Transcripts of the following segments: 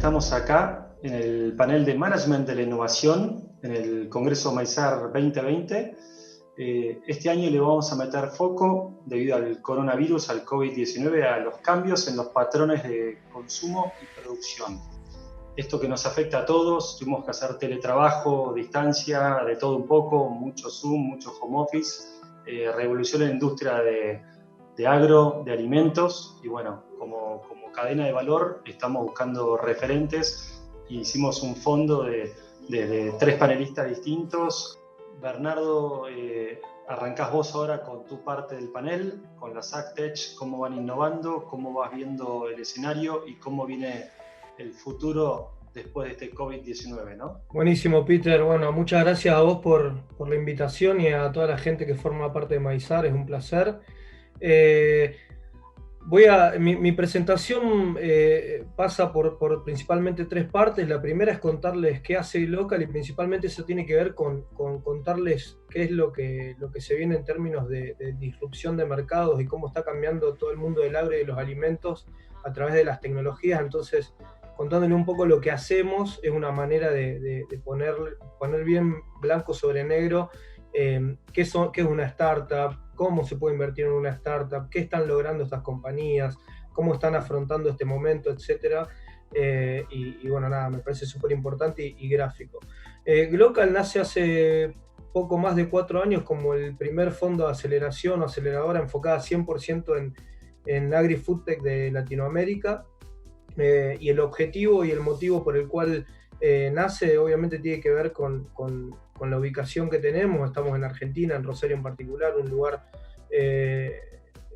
estamos acá en el panel de Management de la Innovación en el Congreso MAISAR 2020. Este año le vamos a meter foco, debido al coronavirus, al COVID-19, a los cambios en los patrones de consumo y producción. Esto que nos afecta a todos, tuvimos que hacer teletrabajo, distancia, de todo un poco, mucho Zoom, mucho home office, revolución en la industria de agro, de alimentos, y bueno, como cadena de valor estamos buscando referentes y hicimos un fondo de 3 panelistas distintos. Bernardo, arrancás vos ahora con tu parte del panel, con las AgTech, cómo van innovando, cómo vas viendo el escenario y cómo viene el futuro después de este COVID-19, ¿no? Buenísimo, Peter. Bueno, muchas gracias a vos por la invitación y a toda la gente que forma parte de MAISAR. Es un placer. Mi presentación pasa por principalmente 3 partes. La primera es contarles qué hace iLocal, y principalmente eso tiene que ver con contarles qué es lo que se viene en términos de disrupción de mercados y cómo está cambiando todo el mundo del agro y de los alimentos a través de las tecnologías. Entonces, contándole un poco lo que hacemos, es una manera de poner bien blanco sobre negro qué es una startup, cómo se puede invertir en una startup, qué están logrando estas compañías, cómo están afrontando este momento, etc. Y bueno, nada, me parece súper importante y gráfico. Glocal nace hace poco más de 4 años como el primer fondo de aceleración o aceleradora enfocada 100% en agri-foodtech de Latinoamérica. Y el objetivo y el motivo por el cual nace obviamente tiene que ver con la ubicación que tenemos. Estamos en Argentina, en Rosario en particular, un lugar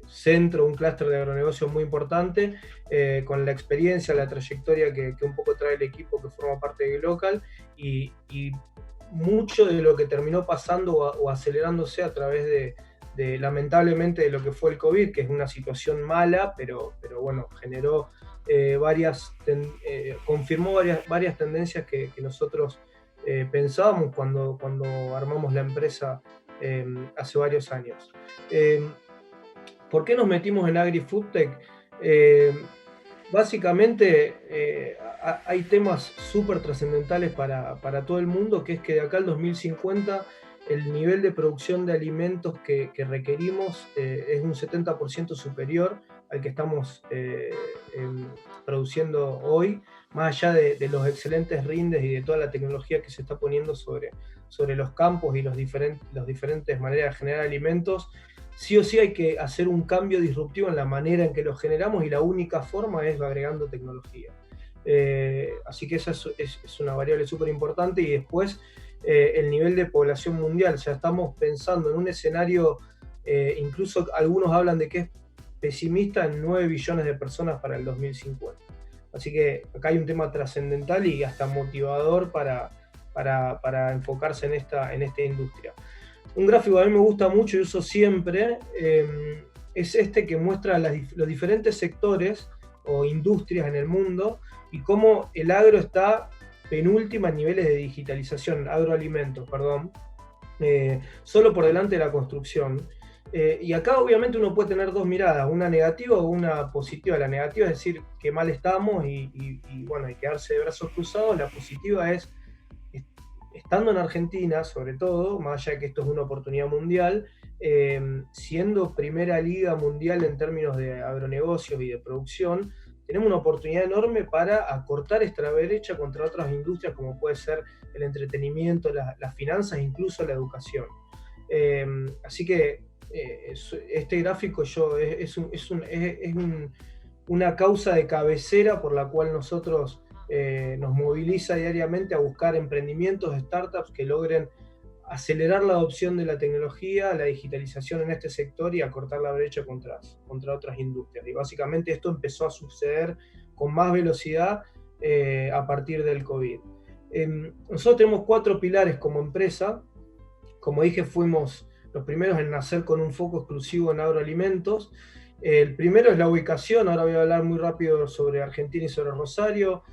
centro, un clúster de agronegocio muy importante, con la experiencia, la trayectoria que un poco trae el equipo que forma parte de Glocal, y mucho de lo que terminó pasando o acelerándose a través de lamentablemente de lo que fue el COVID, que es una situación mala, pero bueno, generó confirmó varias tendencias que nosotros pensábamos cuando armamos la empresa hace varios años. ¿Por qué nos metimos en AgriFoodTech? Básicamente hay temas súper trascendentales para todo el mundo, que es que de acá al 2050 el nivel de producción de alimentos que requerimos es un 70% superior al que estamos produciendo hoy, más allá de los excelentes rindes y de toda la tecnología que se está poniendo sobre los campos y las diferentes maneras de generar alimentos. Sí o sí hay que hacer un cambio disruptivo en la manera en que los generamos, y la única forma es agregando tecnología. Así que esa es una variable súper importante. Y después el nivel de población mundial. O sea, estamos pensando en un escenario, incluso algunos hablan de que es pesimista, en 9 billones de personas para el 2050. Así que acá hay un tema trascendental y hasta motivador para enfocarse en esta industria. Un gráfico que a mí me gusta mucho y uso siempre es este, que muestra los diferentes sectores o industrias en el mundo y cómo el agro está penúltima en niveles de digitalización, agroalimentos, perdón, solo por delante de la construcción. Y acá obviamente uno puede tener 2 miradas, una negativa o una positiva. La negativa es decir que mal estamos y bueno, hay que quedarse de brazos cruzados. La positiva es, estando en Argentina, sobre todo, más allá de que esto es una oportunidad mundial, siendo primera liga mundial en términos de agronegocios y de producción, tenemos una oportunidad enorme para acortar esta brecha contra otras industrias, como puede ser el entretenimiento, las finanzas, incluso la educación. Así que este gráfico es una causa de cabecera por la cual nosotros nos moviliza diariamente a buscar emprendimientos, startups que logren acelerar la adopción de la tecnología, la digitalización en este sector y acortar la brecha contra otras industrias. Y básicamente esto empezó a suceder con más velocidad a partir del COVID. Nosotros tenemos 4 pilares como empresa. Como dije, fuimos los primeros en nacer con un foco exclusivo en agroalimentos. El primero es la ubicación. Ahora voy a hablar muy rápido sobre Argentina y sobre Rosario.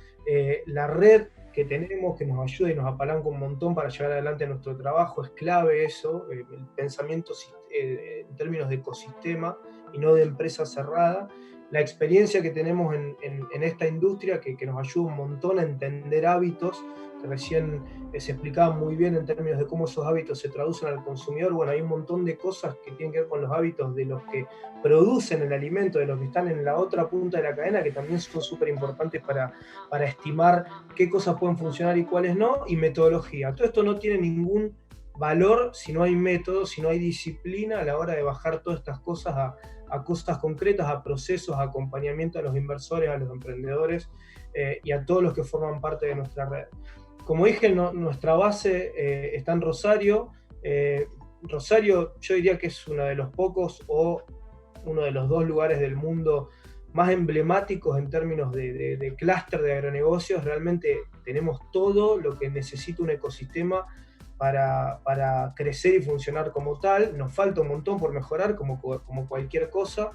La red que tenemos, que nos ayuda y nos apalanca un montón para llevar adelante nuestro trabajo, es clave eso, el pensamiento en términos de ecosistema y no de empresa cerrada. La experiencia que tenemos en esta industria que nos ayuda un montón a entender hábitos, que recién se explicaban muy bien en términos de cómo esos hábitos se traducen al consumidor. Bueno, hay un montón de cosas que tienen que ver con los hábitos de los que producen el alimento, de los que están en la otra punta de la cadena, que también son súper importantes para estimar qué cosas pueden funcionar y cuáles no, y metodología. Todo esto no tiene ningún valor si no hay método, si no hay disciplina a la hora de bajar todas estas cosas a cosas concretas, a procesos, a acompañamiento a los inversores, a los emprendedores y a todos los que forman parte de nuestra red. Como dije, nuestra base está en Rosario. Rosario yo diría que es uno de los pocos o uno de los 2 lugares del mundo más emblemáticos en términos de clúster de agronegocios. Realmente tenemos todo lo que necesita un ecosistema para crecer y funcionar como tal. Nos falta un montón por mejorar, como cualquier cosa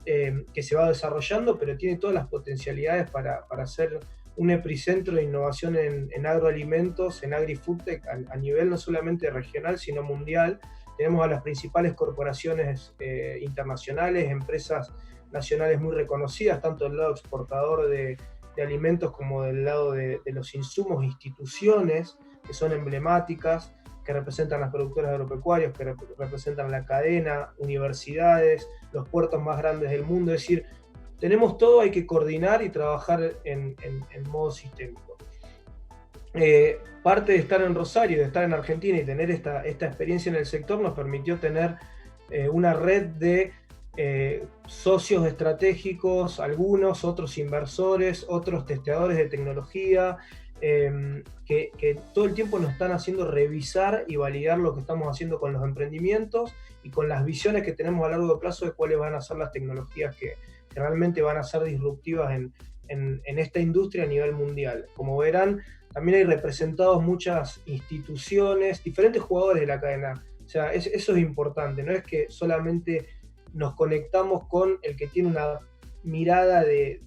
que se va desarrollando, pero tiene todas las potencialidades para ser un epicentro de innovación en agroalimentos, en agri-foodtech, a nivel no solamente regional, sino mundial. Tenemos a las principales corporaciones internacionales, empresas nacionales muy reconocidas, tanto del lado exportador de alimentos como del lado de los insumos, instituciones que son emblemáticas, que representan las productoras agropecuarias, que representan la cadena, universidades, los puertos más grandes del mundo. Es decir, tenemos todo, hay que coordinar y trabajar en modo sistémico. Parte de estar en Rosario, de estar en Argentina y tener esta experiencia en el sector nos permitió tener una red de socios estratégicos, algunos, otros inversores, otros testeadores de tecnología, que todo el tiempo nos están haciendo revisar y validar lo que estamos haciendo con los emprendimientos y con las visiones que tenemos a largo plazo de cuáles van a ser las tecnologías que realmente van a ser disruptivas en esta industria a nivel mundial. Como verán, también hay representados muchas instituciones, diferentes jugadores de la cadena. O sea, eso es importante, no es que solamente nos conectamos con el que tiene una mirada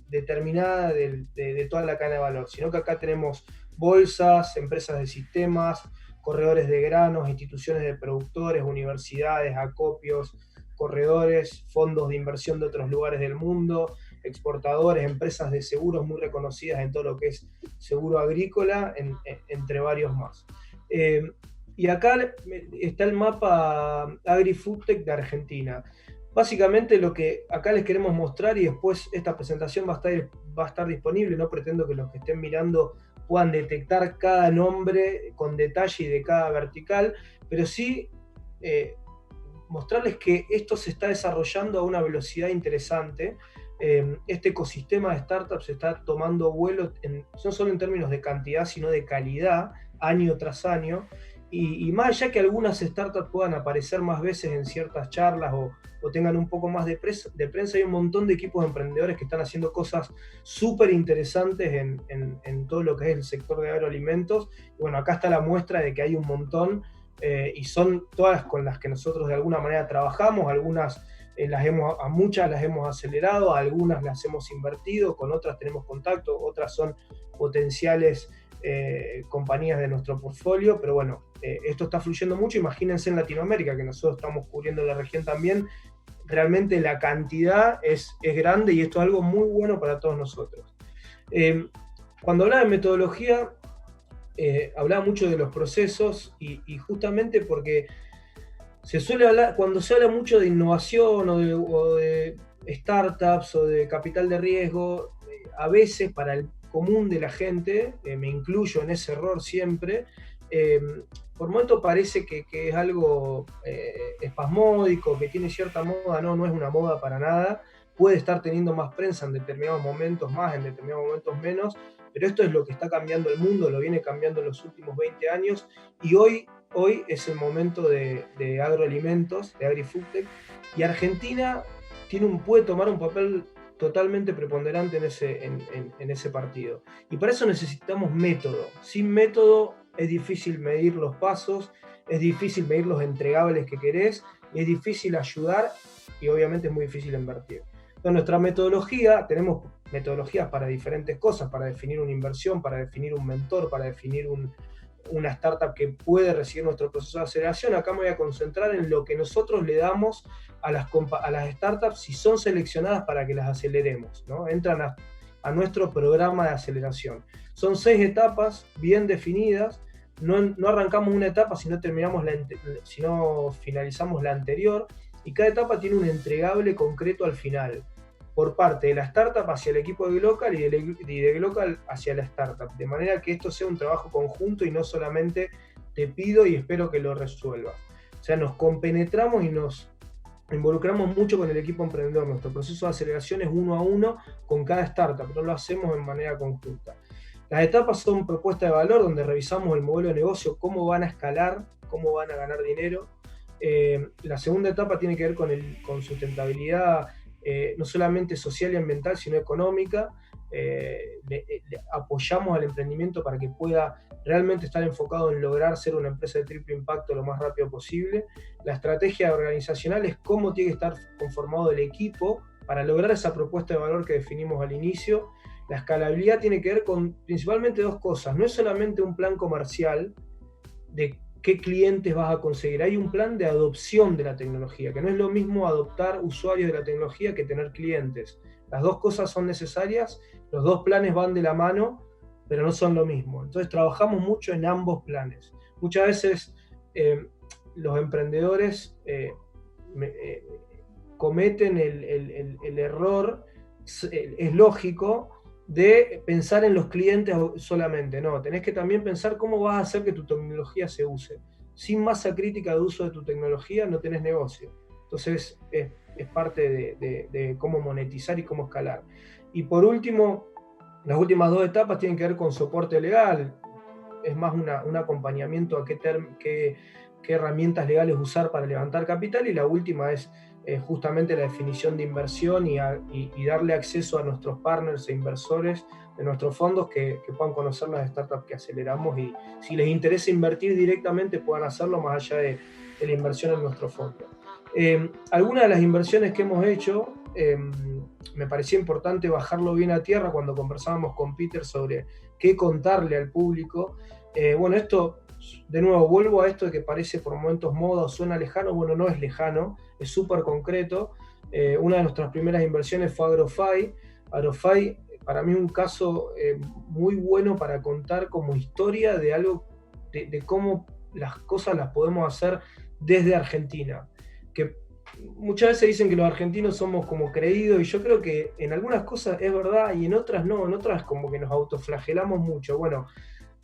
determinada de toda la cadena de valor, sino que acá tenemos bolsas, empresas de sistemas, corredores de granos, instituciones de productores, universidades, acopios, corredores, fondos de inversión de otros lugares del mundo, exportadores, empresas de seguros muy reconocidas en todo lo que es seguro agrícola, entre varios más. Y acá está el mapa Agri-Foodtech de Argentina. Básicamente lo que acá les queremos mostrar, y después esta presentación va a estar disponible, no pretendo que los que estén mirando puedan detectar cada nombre con detalle y de cada vertical, pero sí mostrarles que esto se está desarrollando a una velocidad interesante. Este ecosistema de startups está tomando vuelo, no solo en términos de cantidad, sino de calidad, año tras año. Y más allá que algunas startups puedan aparecer más veces en ciertas charlas o tengan un poco más de prensa, hay un montón de equipos de emprendedores que están haciendo cosas súper interesantes en todo lo que es el sector de agroalimentos. Y bueno, acá está la muestra de que hay un montón y son todas con las que nosotros de alguna manera trabajamos. Algunas a muchas las hemos acelerado, a algunas las hemos invertido, con otras tenemos contacto, otras son potenciales compañías de nuestro portfolio, pero bueno, esto está fluyendo mucho. Imagínense en Latinoamérica, que nosotros estamos cubriendo la región también, realmente la cantidad es grande y esto es algo muy bueno para todos nosotros. Cuando hablaba de metodología, hablaba mucho de los procesos y justamente porque se suele hablar, cuando se habla mucho de innovación o de startups o de capital de riesgo, a veces para el común de la gente, me incluyo en ese error siempre, por momentos parece que es algo espasmódico, que tiene cierta moda. No es una moda para nada. Puede estar teniendo más prensa en determinados momentos más, en determinados momentos menos, pero esto es lo que está cambiando el mundo, lo viene cambiando en los últimos 20 años y hoy es el momento de agroalimentos, de agri-foodtech, y Argentina puede tomar un papel totalmente preponderante en ese partido. Y para eso necesitamos método. Sin método es difícil medir los pasos, es difícil medir los entregables que querés, y es difícil ayudar y obviamente es muy difícil invertir. Entonces, nuestra metodología, tenemos metodologías para diferentes cosas, para definir una inversión, para definir un mentor, para definir una startup que puede recibir nuestro proceso de aceleración. Acá me voy a concentrar en lo que nosotros le damos a las startups si son seleccionadas para que las aceleremos, ¿no? Entran a nuestro programa de aceleración. Son 6 etapas bien definidas. No arrancamos una etapa si no finalizamos la anterior, y cada etapa tiene un entregable concreto al final, por parte de la startup hacia el equipo de Glocal y de Glocal hacia la startup, de manera que esto sea un trabajo conjunto y no solamente te pido y espero que lo resuelvas. O sea, nos compenetramos y nos involucramos mucho con el equipo emprendedor. Nuestro proceso de aceleración es 1 a 1 con cada startup, no lo hacemos de manera conjunta. Las etapas son propuestas de valor, donde revisamos el modelo de negocio, cómo van a escalar, cómo van a ganar dinero. La segunda etapa tiene que ver con sustentabilidad, no solamente social y ambiental, sino económica. Le apoyamos al emprendimiento para que pueda realmente estar enfocado en lograr ser una empresa de triple impacto lo más rápido posible. La estrategia organizacional es cómo tiene que estar conformado el equipo para lograr esa propuesta de valor que definimos al inicio. La escalabilidad tiene que ver con principalmente 2 cosas. No es solamente un plan comercial de qué clientes vas a conseguir. Hay un plan de adopción de la tecnología, que no es lo mismo adoptar usuarios de la tecnología que tener clientes. Las 2 cosas son necesarias, los 2 planes van de la mano, pero no son lo mismo. Entonces trabajamos mucho en ambos planes. Muchas veces los emprendedores cometen el error, es lógico, de pensar en los clientes solamente. No, tenés que también pensar cómo vas a hacer que tu tecnología se use. Sin masa crítica de uso de tu tecnología no tenés negocio. Entonces es parte de cómo monetizar y cómo escalar. Y por último, las últimas 2 etapas tienen que ver con soporte legal. Es más un acompañamiento a qué herramientas legales usar para levantar capital, y la última es justamente la definición de inversión y darle acceso a nuestros partners e inversores de nuestros fondos que puedan conocer las startups que aceleramos, y si les interesa invertir directamente puedan hacerlo más allá de la inversión en nuestro fondo. Algunas de las inversiones que hemos hecho, me parecía importante bajarlo bien a tierra cuando conversábamos con Peter sobre qué contarle al público. Bueno, esto, de nuevo, vuelvo a esto de que parece por momentos moda o suena lejano. Bueno, no es lejano, es súper concreto. Una de nuestras primeras inversiones fue Agrofy. Agrofy, para mí, un caso muy bueno para contar como historia de algo, de cómo las cosas las podemos hacer desde Argentina. Que muchas veces dicen que los argentinos somos como creídos, y yo creo que en algunas cosas es verdad y en otras no, en otras como que nos autoflagelamos mucho. Bueno,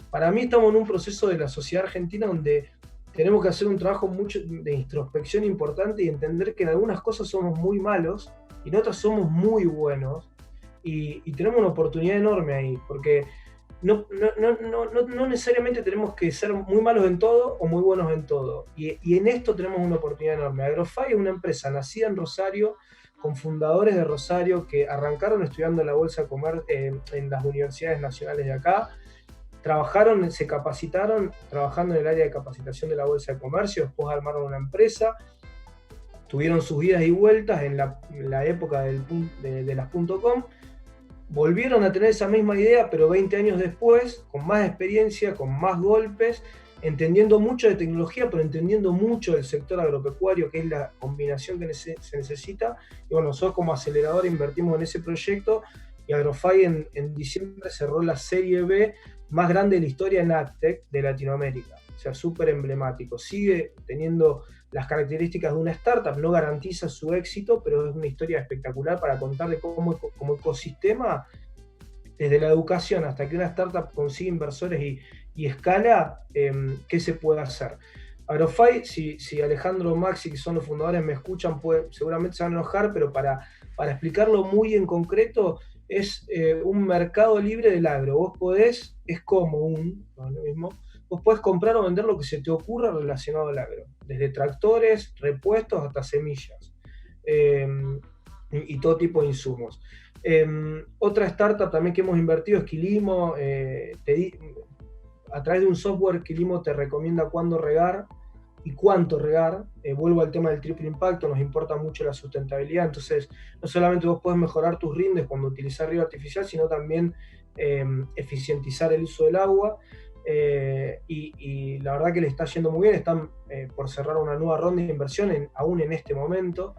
para mí estamos en un proceso de la sociedad argentina donde tenemos que hacer un trabajo mucho de introspección importante y entender que en algunas cosas somos muy malos y en otras somos muy buenos, y tenemos una oportunidad enorme ahí, porque no necesariamente tenemos que ser muy malos en todo o muy buenos en todo, y en esto tenemos una oportunidad enorme. Agrofy es una empresa nacida en Rosario, con fundadores de Rosario que arrancaron estudiando en la Bolsa de Comercio, en las universidades nacionales de acá, se capacitaron trabajando en el área de capacitación de la Bolsa de Comercio, después armaron una empresa, tuvieron sus idas y vueltas en la época de las .com, volvieron a tener esa misma idea, pero 20 años después, con más experiencia, con más golpes, entendiendo mucho de tecnología, pero entendiendo mucho del sector agropecuario, que es la combinación que se necesita. Y bueno, nosotros como acelerador invertimos en ese proyecto, y Agrofy en diciembre cerró la serie B más grande de la historia en AgTech de Latinoamérica. O sea, súper emblemático. Sigue teniendo las características de una startup, no garantiza su éxito, pero es una historia espectacular para contar de cómo como ecosistema, desde la educación hasta que una startup consigue inversores y escala, qué se puede hacer. Agrofy, si Alejandro o Maxi, que son los fundadores, me escuchan, seguramente se van a enojar, pero para explicarlo muy en concreto, es un mercado libre del agro. Vos podés, es como no es lo mismo, vos podés comprar o vender lo que se te ocurra relacionado al agro, desde tractores, repuestos hasta semillas, y todo tipo de insumos. Otra startup también que hemos invertido es Quilimo. A través de un software, Quilimo te recomienda cuándo regar y cuánto regar. Vuelvo al tema del triple impacto, nos importa mucho la sustentabilidad, entonces no solamente vos podés mejorar tus rindes cuando utilizás riego artificial, sino también eficientizar el uso del agua. y la verdad que le está yendo muy bien, están por cerrar una nueva ronda de inversión aún en este momento.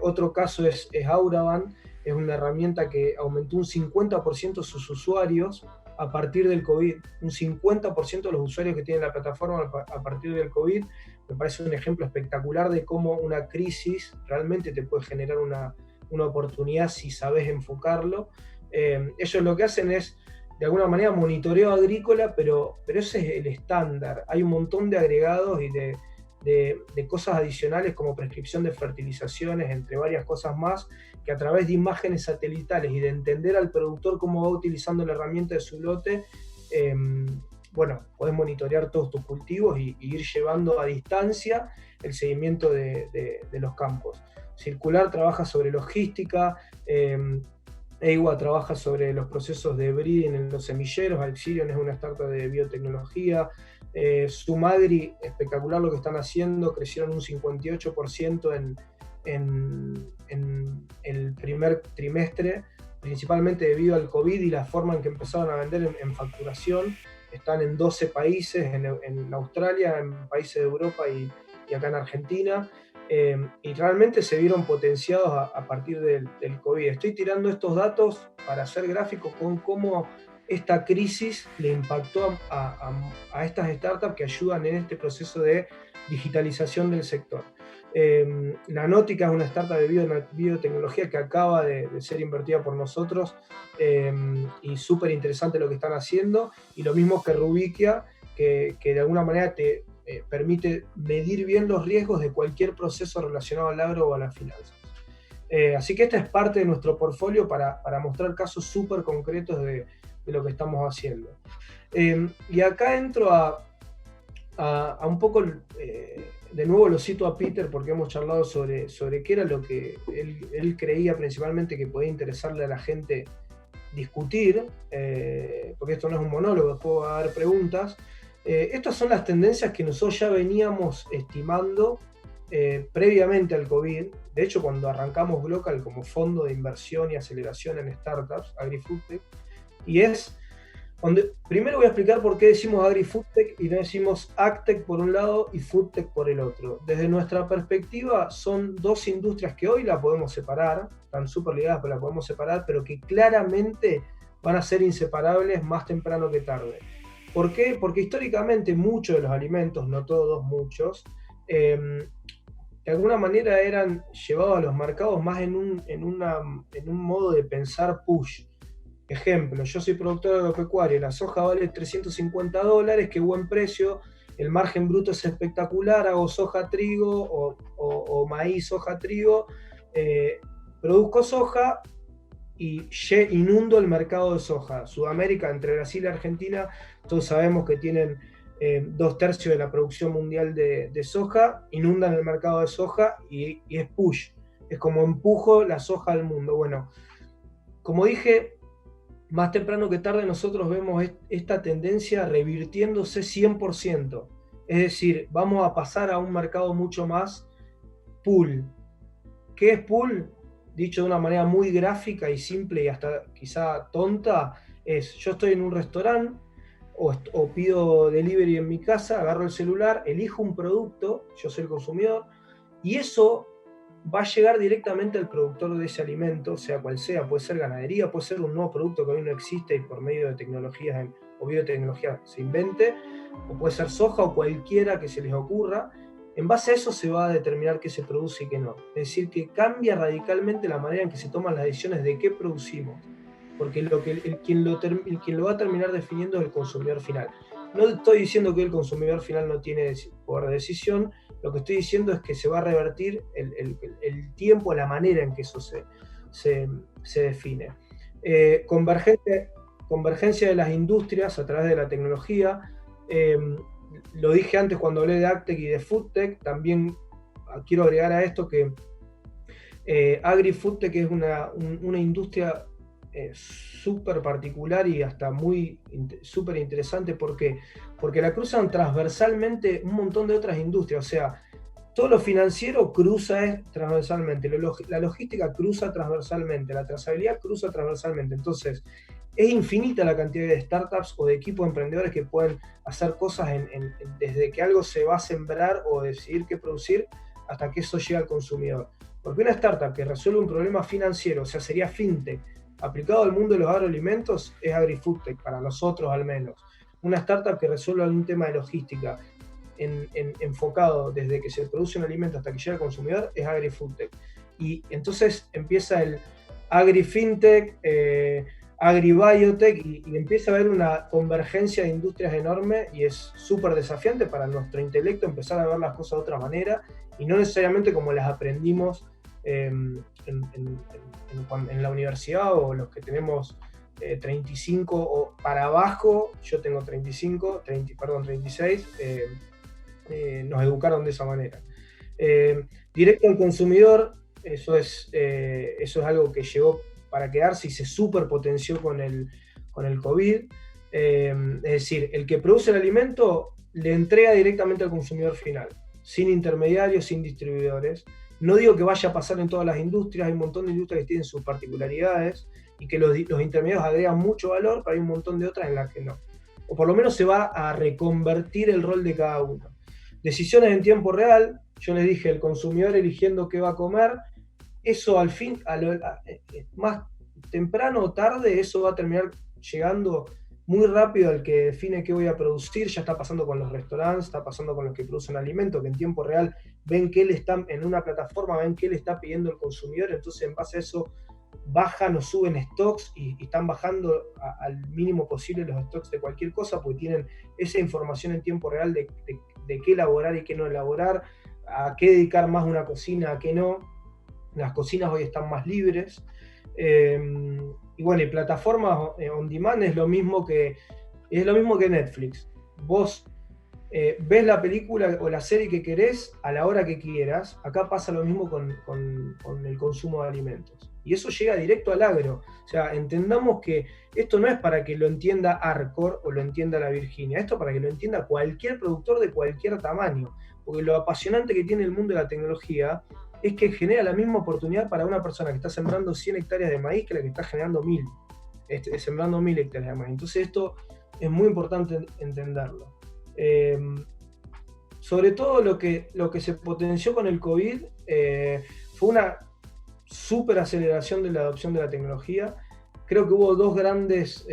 Otro caso es Auraban, es una herramienta que aumentó un 50% sus usuarios a partir del COVID, un 50% de los usuarios que tienen la plataforma a partir del COVID. Me parece un ejemplo espectacular de cómo una crisis realmente te puede generar una oportunidad si sabes enfocarlo. Ellos lo que hacen es, de alguna manera, monitoreo agrícola, pero ese es el estándar. Hay un montón de agregados y de cosas adicionales como prescripción de fertilizaciones, entre varias cosas más, que a través de imágenes satelitales y de entender al productor cómo va utilizando la herramienta de su lote, podés monitorear todos tus cultivos y ir llevando a distancia el seguimiento de los campos. Circular trabaja sobre logística, EIWA trabaja sobre los procesos de breeding en los semilleros, Alxirion es una startup de biotecnología, Sumagri, espectacular lo que están haciendo, crecieron un 58% en el primer trimestre, principalmente debido al COVID y la forma en que empezaron a vender en facturación. Están en 12 países, en Australia, en países de Europa y acá en Argentina. Y realmente se vieron potenciados a partir del COVID. Estoy tirando estos datos para hacer gráficos con cómo esta crisis le impactó a estas startups que ayudan en este proceso de digitalización del sector. Nanótica es una startup de biotecnología que acaba de ser invertida por nosotros, y súper interesante lo que están haciendo, y lo mismo que Rubikia, que de alguna manera te permite medir bien los riesgos de cualquier proceso relacionado al agro o a las finanzas. Así que esta es parte de nuestro portfolio para mostrar casos súper concretos de lo que estamos haciendo. Y acá entro a un poco, de nuevo lo cito a Peter porque hemos charlado sobre qué era lo que él creía principalmente que podía interesarle a la gente discutir, porque esto no es un monólogo, después va a haber preguntas. Estas son las tendencias que nosotros ya veníamos estimando previamente al COVID. De hecho, cuando arrancamos Glocal como fondo de inversión y aceleración en startups, AgriFoodTech, y es primero voy a explicar por qué decimos AgriFoodTech y no decimos AgTech por un lado y FoodTech por el otro. Desde nuestra perspectiva son dos industrias que hoy la podemos separar, están súper ligadas pero la podemos separar, pero que claramente van a ser inseparables más temprano que tarde. ¿Por qué? Porque históricamente muchos de los alimentos, no todos, muchos, de alguna manera eran llevados a los mercados más en un modo de pensar push. Ejemplo, yo soy productor agropecuario, la soja vale $350, qué buen precio, el margen bruto es espectacular, hago soja trigo o maíz soja trigo, produzco soja y inundo el mercado de soja. Sudamérica, entre Brasil y Argentina, todos sabemos que tienen 2/3 de la producción mundial de soja, inundan el mercado de soja y es push, es como empujo la soja al mundo. Bueno, como dije, más temprano que tarde nosotros vemos esta tendencia revirtiéndose 100%. Es decir, vamos a pasar a un mercado mucho más pool. ¿Qué es pool? Dicho de una manera muy gráfica y simple y hasta quizá tonta, es yo estoy en un restaurante o pido delivery en mi casa, agarro el celular, elijo un producto, yo soy el consumidor, y eso va a llegar directamente al productor de ese alimento, sea cual sea, puede ser ganadería, puede ser un nuevo producto que hoy no existe y por medio de tecnologías o biotecnología se invente, o puede ser soja o cualquiera que se les ocurra. En base a eso se va a determinar qué se produce y qué no. Es decir, que cambia radicalmente la manera en que se toman las decisiones de qué producimos, porque quien lo va a terminar definiendo es el consumidor final. No estoy diciendo que el consumidor final no tiene poder de decisión, lo que estoy diciendo es que se va a revertir el tiempo, la manera en que eso se define. Convergencia de las industrias a través de la tecnología. Lo dije antes cuando hablé de AgTech y de FoodTech, también quiero agregar a esto que AgriFoodTech es una industria súper particular y hasta muy súper interesante. ¿Por qué? Porque la cruzan transversalmente un montón de otras industrias. O sea, todo lo financiero cruza transversalmente, la logística cruza transversalmente, la trazabilidad cruza transversalmente. Entonces, es infinita la cantidad de startups o de equipos de emprendedores que pueden hacer cosas desde que algo se va a sembrar o decidir qué producir hasta que eso llega al consumidor. Porque una startup que resuelve un problema financiero, o sea, sería fintech, aplicado al mundo de los agroalimentos, es agrifoodtech, para nosotros al menos. Una startup que resuelve algún tema de logística enfocado desde que se produce un alimento hasta que llega al consumidor, es agrifoodtech. Y entonces empieza el agrifintech, agribiotech, y empieza a haber una convergencia de industrias enorme, y es súper desafiante para nuestro intelecto empezar a ver las cosas de otra manera, y no necesariamente como las aprendimos en la universidad, o los que tenemos 35 o para abajo. Yo tengo 36, nos educaron de esa manera. Directo al consumidor, eso es algo que llegó para quedarse y se superpotenció con el COVID. Es decir, el que produce el alimento le entrega directamente al consumidor final, sin intermediarios, sin distribuidores. No digo que vaya a pasar en todas las industrias, hay un montón de industrias que tienen sus particularidades y que los intermediarios agregan mucho valor, pero hay un montón de otras en las que no. O por lo menos se va a reconvertir el rol de cada uno. Decisiones en tiempo real, yo les dije, el consumidor eligiendo qué va a comer, eso al fin, más temprano o tarde, eso va a terminar llegando muy rápido al que define qué voy a producir. Ya está pasando con los restaurantes, está pasando con los que producen alimentos, que en tiempo real ven qué le están, en una plataforma, ven qué le está pidiendo el consumidor, entonces en base a eso bajan o suben stocks y están bajando al mínimo posible los stocks de cualquier cosa, porque tienen esa información en tiempo real de qué elaborar y qué no elaborar, a qué dedicar más una cocina, a qué no. Las cocinas hoy están más libres. Y bueno, y plataformas on demand es lo mismo que Netflix. Vos ves la película o la serie que querés a la hora que quieras. Acá pasa lo mismo con el consumo de alimentos. Y eso llega directo al agro. O sea, entendamos que esto no es para que lo entienda Arcor o lo entienda la Virginia. Esto es para que lo entienda cualquier productor de cualquier tamaño. Porque lo apasionante que tiene el mundo de la tecnología es que genera la misma oportunidad para una persona que está sembrando 100 hectáreas de maíz que la que está generando 1000, sembrando 1000 hectáreas de maíz. Entonces esto es muy importante entenderlo. Sobre todo lo que se potenció con el COVID fue una super aceleración de la adopción de la tecnología. Creo que hubo dos grandes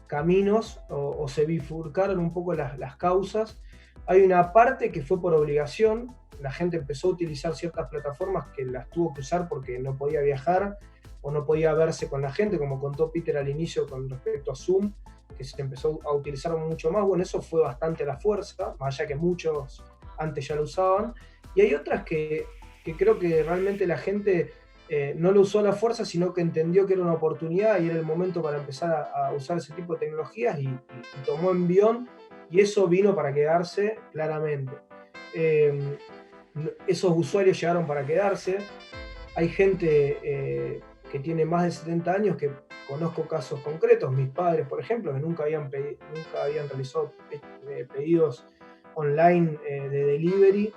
caminos, o se bifurcaron un poco las causas. Hay una parte que fue por obligación. La gente empezó a utilizar ciertas plataformas que las tuvo que usar porque no podía viajar o no podía verse con la gente, como contó Peter al inicio con respecto a Zoom, que se empezó a utilizar mucho más. Bueno, eso fue bastante a la fuerza, más allá que muchos antes ya lo usaban. Y hay otras que creo que realmente la gente no lo usó a la fuerza, sino que entendió que era una oportunidad y era el momento para empezar a usar ese tipo de tecnologías y tomó envión, y eso vino para quedarse claramente. Esos usuarios llegaron para quedarse. Hay gente que tiene más de 70 años, que conozco casos concretos, mis padres, por ejemplo, que nunca habían realizado pedidos online de delivery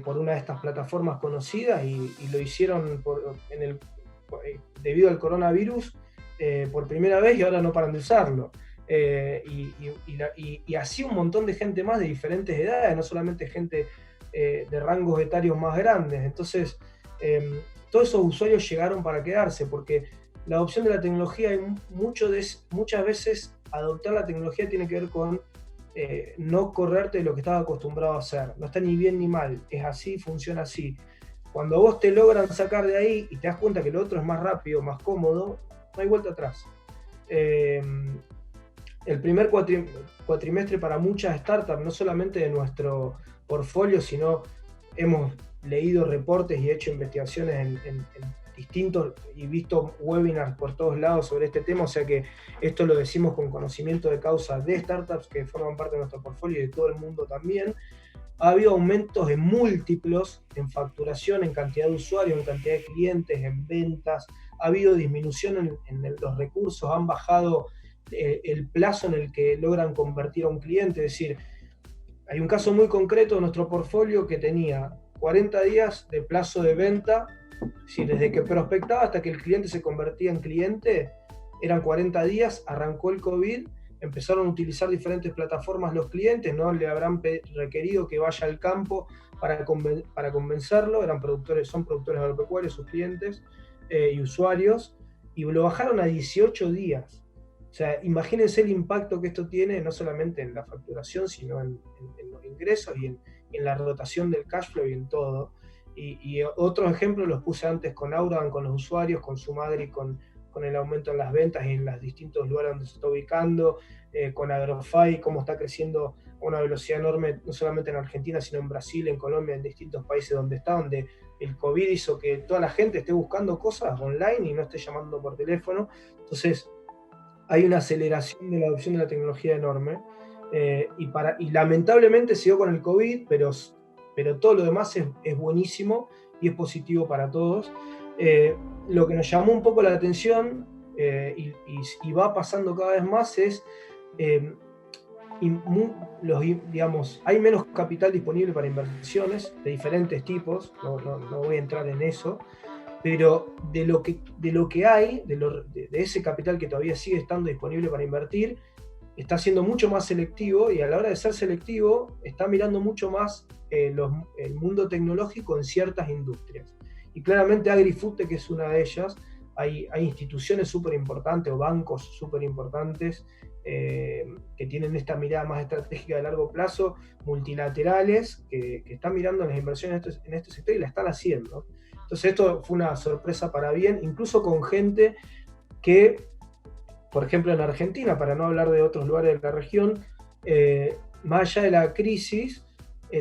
por una de estas plataformas conocidas, y lo hicieron debido al coronavirus por primera vez, y ahora no paran de usarlo. Y así un montón de gente más de diferentes edades, no solamente gente de rangos etarios más grandes. Entonces, todos esos usuarios llegaron para quedarse, porque la adopción de la tecnología, muchas veces adoptar la tecnología tiene que ver con no correrte de lo que estás acostumbrado a hacer. No está ni bien ni mal, es así, funciona así. Cuando vos te logran sacar de ahí y te das cuenta que lo otro es más rápido, más cómodo, no hay vuelta atrás. El primer cuatrimestre para muchas startups, no solamente de nuestro portfolio, sino hemos leído reportes y hecho investigaciones en distintos y visto webinars por todos lados sobre este tema, o sea que esto lo decimos con conocimiento de causa de startups que forman parte de nuestro portfolio y de todo el mundo también. Ha habido aumentos de múltiplos en facturación, en cantidad de usuarios, en cantidad de clientes, en ventas. Ha habido disminución en los recursos, han bajado el plazo en el que logran convertir a un cliente. Es decir, hay un caso muy concreto de nuestro portfolio que tenía 40 días de plazo de venta, es decir, desde que prospectaba hasta que el cliente se convertía en cliente, eran 40 días, arrancó el COVID, empezaron a utilizar diferentes plataformas los clientes, no le habrán requerido que vaya al campo para convencerlo, son productores agropecuarios sus clientes y usuarios, y lo bajaron a 18 días. O sea, imagínense el impacto que esto tiene, no solamente en la facturación, sino en los ingresos y en la rotación del cash flow y en todo. Y otros ejemplos los puse antes con Auraban, con los usuarios, con Sumadri, con el aumento en las ventas y en los distintos lugares donde se está ubicando, con Agrofy, cómo está creciendo a una velocidad enorme, no solamente en Argentina, sino en Brasil, en Colombia, en distintos países donde el COVID hizo que toda la gente esté buscando cosas online y no esté llamando por teléfono. Entonces, hay una aceleración de la adopción de la tecnología enorme, y lamentablemente se dio con el COVID, pero todo lo demás es buenísimo y es positivo para todos. Lo que nos llamó un poco la atención, y va pasando cada vez más, es digamos, hay menos capital disponible para inversiones de diferentes tipos, no voy a entrar en eso, pero de lo que hay, de ese capital que todavía sigue estando disponible para invertir, está siendo mucho más selectivo, y a la hora de ser selectivo está mirando mucho más el mundo tecnológico en ciertas industrias. Y claramente AgriFoodTech, que es una de ellas, hay instituciones súper importantes o bancos súper importantes que tienen esta mirada más estratégica de largo plazo, multilaterales, que están mirando las inversiones en este sector y la están haciendo. Entonces esto fue una sorpresa para bien, incluso con gente que, por ejemplo en Argentina, para no hablar de otros lugares de la región, más allá de la crisis,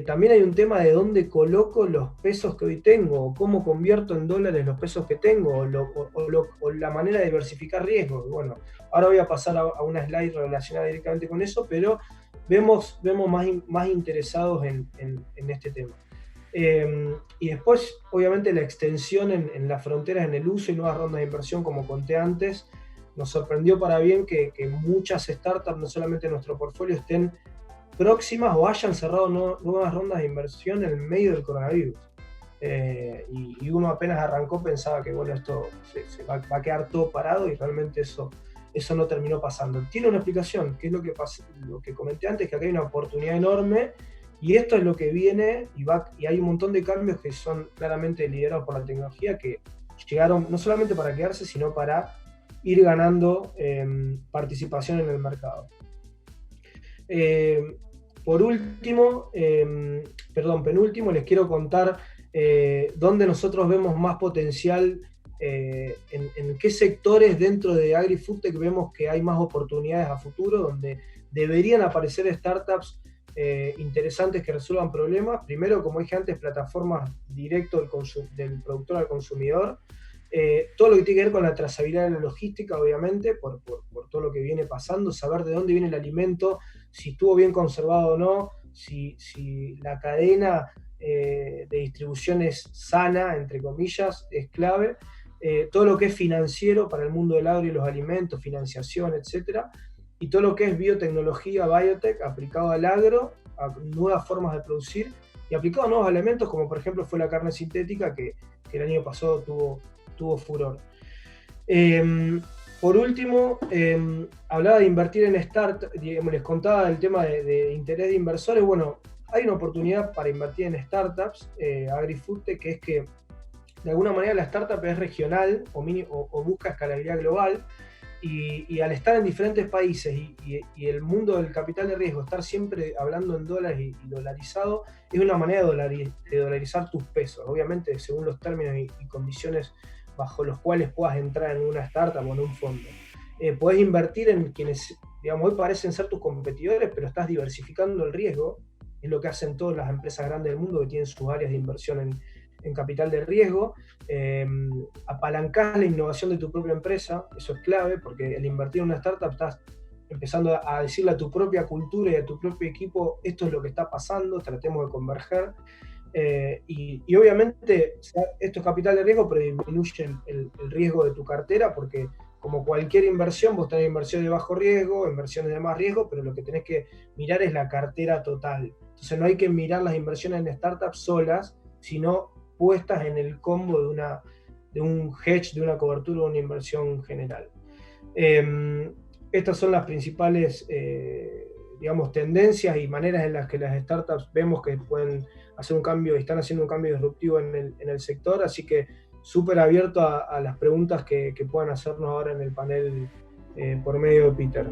también hay un tema de dónde coloco los pesos que hoy tengo, o cómo convierto en dólares los pesos que tengo, o la manera de diversificar riesgos. Bueno, ahora voy a pasar a una slide relacionada directamente con eso, pero vemos más interesados en este tema. Y después, obviamente, la extensión en las fronteras, en el uso y nuevas rondas de inversión, como conté antes, nos sorprendió para bien que muchas startups, no solamente en nuestro portfolio, estén próximas o hayan cerrado nuevas rondas de inversión en el medio del coronavirus. Y uno apenas arrancó pensaba que bueno, esto se va a quedar todo parado, y realmente eso no terminó pasando. Tiene una explicación, que es lo que comenté antes, que acá hay una oportunidad enorme, y esto es lo que viene, y hay un montón de cambios que son claramente liderados por la tecnología, que llegaron no solamente para quedarse, sino para ir ganando participación en el mercado. Por último, penúltimo, les quiero contar dónde nosotros vemos más potencial, en qué sectores dentro de AgriFoodTech vemos que hay más oportunidades a futuro, donde deberían aparecer startups interesantes que resuelvan problemas. Primero, como dije antes, plataformas directo del productor al consumidor. Todo lo que tiene que ver con la trazabilidad de la logística, obviamente, por todo lo que viene pasando, saber de dónde viene el alimento, si estuvo bien conservado o no, si la cadena de distribución es sana, entre comillas, es clave. Todo lo que es financiero para el mundo del agro y los alimentos, financiación, etcétera. Y todo lo que es biotecnología, biotech, aplicado al agro, a nuevas formas de producir y aplicado a nuevos elementos, como por ejemplo fue la carne sintética, que el año pasado tuvo furor. Por último, hablaba de invertir en startups, les contaba el tema de interés de inversores. Bueno, hay una oportunidad para invertir en startups, AgriFoodTech, que es que de alguna manera la startup es regional o busca escalabilidad global, y al estar en diferentes países y el mundo del capital de riesgo, estar siempre hablando en dólares y dolarizado, es una manera de dolarizar tus pesos, obviamente según los términos y condiciones bajo los cuales puedas entrar en una startup o en un fondo. Podés invertir en quienes, digamos, hoy parecen ser tus competidores, pero estás diversificando el riesgo. Es lo que hacen todas las empresas grandes del mundo que tienen sus áreas de inversión en capital de riesgo. Apalancás la innovación de tu propia empresa, eso es clave, porque al invertir en una startup estás empezando a decirle a tu propia cultura y a tu propio equipo: esto es lo que está pasando, tratemos de converger. Y obviamente esto es capital de riesgo, pero disminuye el riesgo de tu cartera, porque como cualquier inversión, vos tenés inversiones de bajo riesgo, inversiones de más riesgo, pero lo que tenés que mirar es la cartera total. Entonces no hay que mirar las inversiones en startups solas, sino puestas en el combo de un hedge, de una cobertura, de una inversión general. Estas son las principales, digamos, tendencias y maneras en las que las startups vemos que pueden hacer un cambio, están haciendo un cambio disruptivo en el sector, así que súper abierto a las preguntas que puedan hacernos ahora en el panel por medio de Peter.